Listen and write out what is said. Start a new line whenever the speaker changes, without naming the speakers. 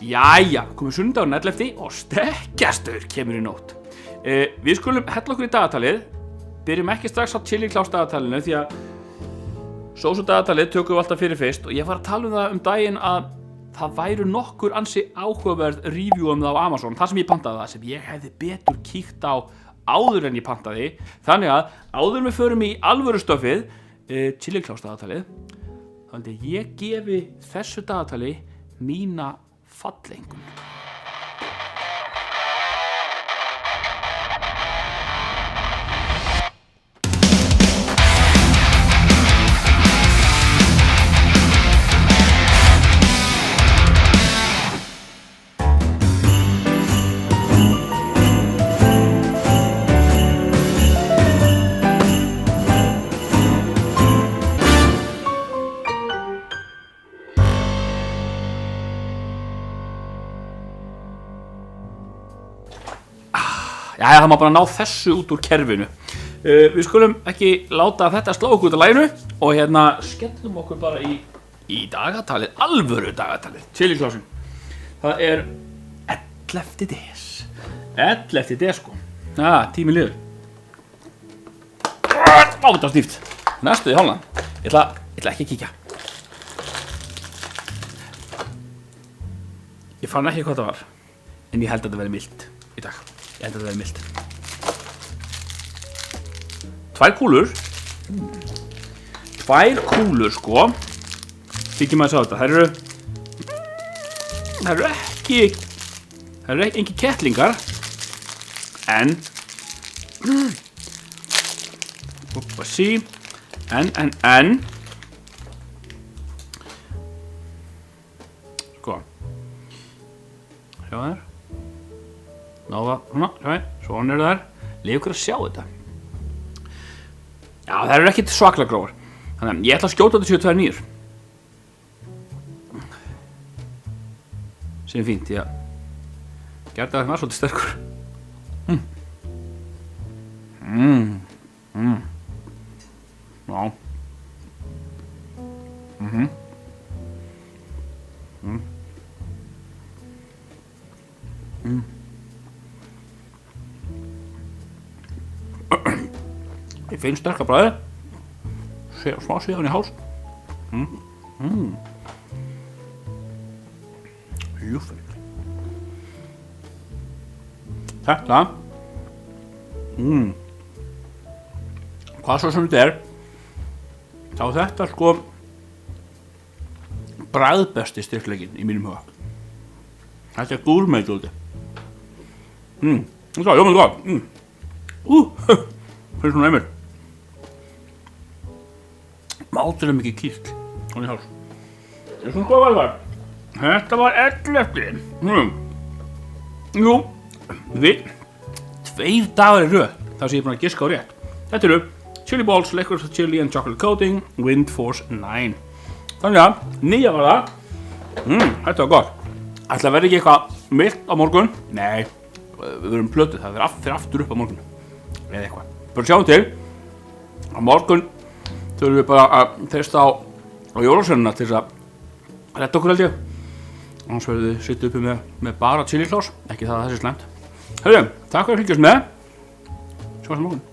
Jæja, komið sunnudagurinn 11. og stekkjastur kemur í nótt. Við skulum hella okkur í dagatalið. Byrjum ekki strax á chili claus dagatalinu því að sósu dagatalið tökum við alltaf fyrir fyrst og ég var að tala það daginn að það væru nokkur ansi áhugaverð review það á Amazon, þar sem ég pantaði það, sem ég hefði betur kíkt á áður en ég pantaði. Þannig að áður við förum í alvöru stöfið, chili claus dagatalið, þannig að ég gefi þessu dagatali mína fallengun. Jæja, það má bara ná þessu út úr kerfinu. Við skulum ekki láta þetta slá okkur út af laginu og skellum okkur bara í dagatalið, alvöru dagatalið, chili clausin. Það er 11. des. 11. des sko. Tíminn liður. Þetta var stíft. Næstuð í hálfan. Ég ætla ekki að kíkja. Ég fann ekki hvað það var, en ég held að þetta verði milt í dag. Ég held að það verði milt. 2 kúlur. 2 kúlur sko. Kíkjum aðeins á þetta. Það eru ekki kettlingar. En Hoppa sí. En Sko. Sjá þær. Náða, svona eru þær. Leif ykkur að sjá þetta. Já, þær eru ekkert svaklega grófar. Þannig að ég ætla að skjóta þetta 729. Sem fínt, því að gerðar var svolítið sterkur. Já. Ég finn sterka bragðið. Smá síðan í háls. Ljúffengt. Þetta. Hvað svo sem þetta er, þá er þetta sko bragðbesti styrkleikinn í mínum huga. Þetta er gourmet úti. Þetta var jómið gott. Fyrir svona einmitt. Mátulega mikið kýrt hún í háls. Ég svona hvað var það? Þetta var 11. Jú, við 2 dagar í röð þar sem ég er búin að giska á rétt. Þetta eru chili balls, licorice chili and chocolate coating, Wind Force 9. Þannig að, nýja var það. Þetta var gott. Ætla að verði ekki eitthvað milt á morgun? Nei, við verum plötuð, það fyrir aftur upp á morgun. Eða eitthvað. Bara sjáum til. Á morgun þurfum við bara að treysta á jólasveinana til þess að redda okkur held ég. Annars verðum við sitja uppi með bara chili claus. Ekki það að það sé slæmt. Takk fyrir að fylgjast með. Sjáumst á morgun.